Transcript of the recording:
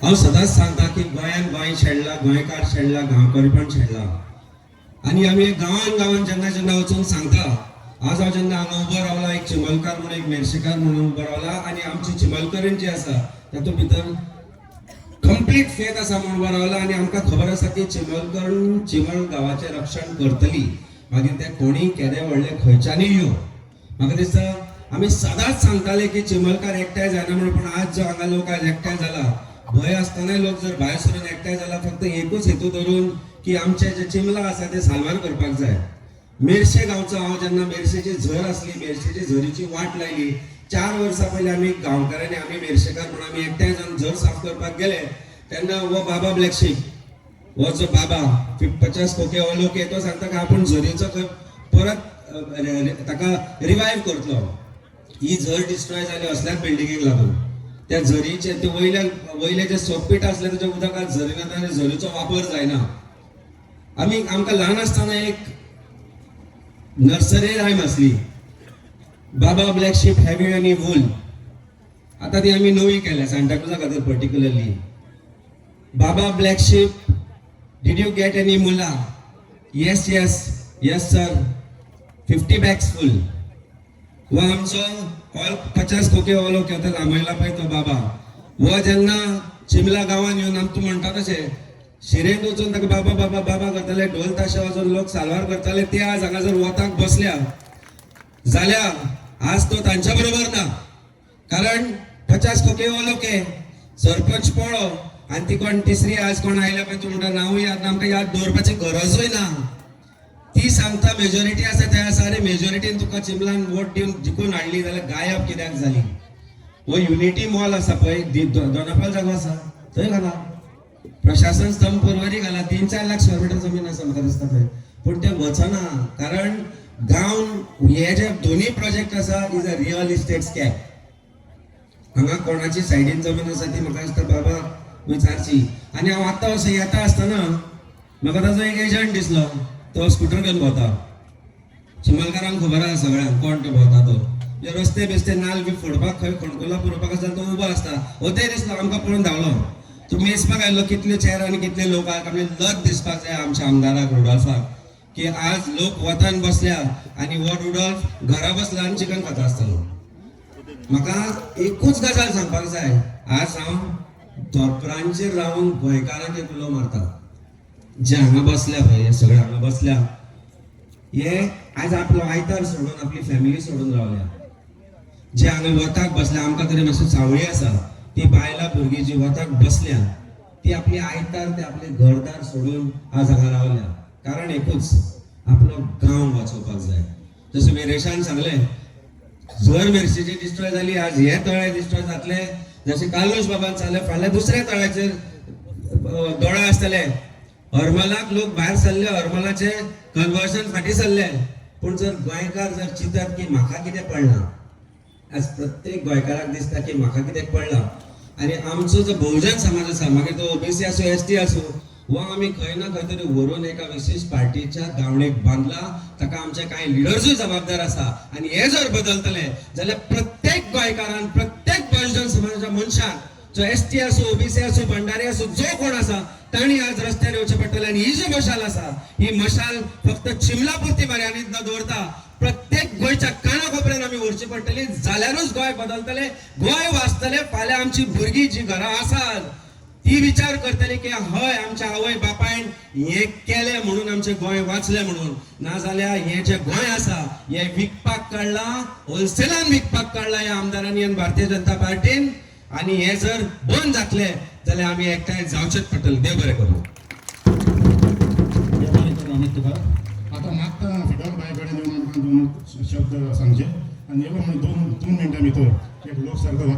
हांव सदांच सांगता की गोंयान गोंय शेणला, गोंयकार शेणला, गांवकरी पण शेणला. आणि आमी गांवान गांवान जेन्ना जेन्ना वचून सांगता, आज हांव जेन्ना हांगा उबो रावला, एक चिमलकार म्हणून, एक मेर्शेकार म्हणून उबो रावला, आणि आमची चिमलकरीण जी आसा तातूंत भितर कंप्लीट फेथ आसा म्हणून उबो रावला. आणि आमकां खबर आसा की चिमलकरीण चिमल गांवाचें रक्षण करतली, मागीर ते कोणी केदे व्हडले खंयच्यानय येवं. म्हाका दिसता आमी सदांच सांगताले की चिमलकार एकठांय जायना म्हणून, पण आज जो हांगा लोक आज एकठांय जाला, भंय आसतनाय लोक जर भायर सरून एकठांय जाला फक्त एकूच हेतू धरून की आमचे जे चिमला आसा ते साल्वार करपाक जाय. मेर्शे गांवचो हांव जेन्ना मेर्शेची झर आसली, मेर्शेची झरीची वाट लायली, 4 वर्सां पयलीं आमी गांवकारांनी, आमी मेर्शेकार म्हणून आमी एकठांय जावन झर साफ करपाक गेले, तेन्ना हो बाबा ब्लॅकशीप, हो जो बाबा 50 खोके हो लोक येतो सांगता की आपूण झरीचो परत ताका रिवायव करतलो. ही झर डिस्ट्रॉय जाली असल्याच बिल्डिंगेक लागून. त्या झरीचे ते वयले जे सोकपीट आसले त्याच्या उदकात झरी वता आनी झरीचो वापर जायना. आमकां ल्हान आसतना एक नर्सरी रायम आसली, baa baa black sheep have you any wool. आता ती आमी नवी केल्या सांताक्रुजा खातीर particularly. Baa baa black sheep did you get any मुला? Yes yes yes sir, 50 bags full. वो आमचो 50 खोके हो लोक येता लांबयला पळय तो बाबा, वो जेन्ना चिमला गांवान येवन तूं म्हणटा तशें शिरेंत वचून ताका बाबा बाबा बाबा करताले, ढोल ताशे वाजोवन लोक साल्वार करताले, ते आज हांगा जर वताक बसल्या जाल्यार आज तो तांच्या बरोबर ना. कारण 50 खोके हो लोक सरपंच पळो आनी ती कोण तिसरी आज कोण आयल्या पळय तूं म्हणटा नांवूय याद ना, आमकां याद दवरपाची गरजूय ना. ती सांगता मेजॉरिटी आसा त्या आसा, अरे मेजॉरिटीन तुका चिमलान वोट दिवन जिखून हाडली जाल्यार गायब कित्याक जाली. हो युनिटी मॉल आसा पळय दोनापाल जागो आसा थंय घाला, प्रशासन स्तंभ परवरी घाला, 3-4 लाख स्क्वेअर मिटर जमीन आसा म्हाका दिसता थंय. पूण ते वचना, कारण गांव हे जे दोन्ही प्रोजेक्ट आसा is a real estate scam. हांगा कोणाची सायडीन जमीन आसा ती म्हाका दिसता बाबा विचारची. आनी हांव आतां असो येता आसतना म्हाका ताजो एक एजंट दिसलो, तो स्कूटर घेवन भोंवता. चिमलकारांक खबर आसा सगळ्यांक कोण तो भोंवता तो. रस्ते बिस्ते नाल बी फोडपाक खंय खणकुला पुरोवपाक आसता तो उबो आसता. हो ते दिसलो आमकां पळोवन धांवलो. तो मेजपाक आयलो कितले चेर आनी कितले लोक आमी लज दिसपाक जाय आमच्या आमदाराक रुडॉल्फाक की आज लोक वतान बसल्या आनी हो रुडॉल्फ घरा बसला आनी चिकन खाता आसतलो. म्हाका एकूच गजाल सांगपाक जाय, आज हांव धोपरांचेर रावन गोंयकारांक एक उलो मारता. जे हांगा बसल्या पळय, हे सगळे हांगा बसल्या, हे आज आपलो आयतार सोडून आपली फॅमिली सोडून रावल्या. जे हांगा वताक बसल्या, आमकां तरी मातशी सावळी आसा, ती बायलां भुरगीं जी वताक बसल्या ती आपली आयतार ते आपले घरदार सोडून आज हांगा रावल्या. कारण एकूच, आपलो गांव वाचोवपाक जाय. जसं मेरेशान सांगलें, झर मेर्शेची डिस्ट्रॉय जाली, आज हे तळे डिस्ट्रॉय जातले. जशें कालूश बाबान सांगलें फाल्यां दुसऱ्या तळ्याचेर दोळे आसतले. हरमलाक लोक भायर सरले, हरमलाचे कन्वर्शन फाटी सरले. पूण जर गोंयकार जर चिंतत की म्हाका कितें पडलां, आज प्रत्येक गोंयकाराक दिसता की म्हाका कितें पडलां. आनी आमचो जो बहुजन समाज आसा, मागीर तो ओबीसी आसूं एसटी आसूं, हो आमी खंय ना खंय तरी व्हरून एका विशिश्ट पार्टीच्या गावणेक बांदला. ताका आमचे कांय लिडर्सूय जबाबदार आसा. आनी हे जर बदलतले जाल्यार प्रत्येक गोंयकारान, प्रत्येक बहुजन समाजाच्या मनशान, जो एसटी आसूं, ओबीसी आसूं, भंडारी आसूं, जो कोण आसा, तांणी आज रस्त्यार येवचें पडटलें. आनी ही जी मशाल आसा, ही मशाल फक्त चिमला पुरती मर्यादीत न दवरता प्रत्येक गोंयच्या कानाकोपऱ्यान आमी व्हरची पडटली. जाल्यारूच गोंय बदलतले, गोंय वाचतले. फाल्यां आमची भुरगीं जी घरां आसात ती विचार करतली की हय आमच्या आवय बापायन हे केले म्हणून आमचे गोंय वाचले म्हणून. नाजाल्यार हे जे गोंय आसा हे विकपाक काडलां, होलसेलान विकपाक काडलां ह्या आमदारांनी आनी भारतीय जनता पार्टीन. आनी हे जर बंद जातले जाल्यार आमी एकठांय जावचेच पडटले. देव बरें करूं. आता मागता फिडॉर बाय कडेन येवन आमकां 2 शब्द सांगचे आनी दोन मिनटां भितर एक लोक सारको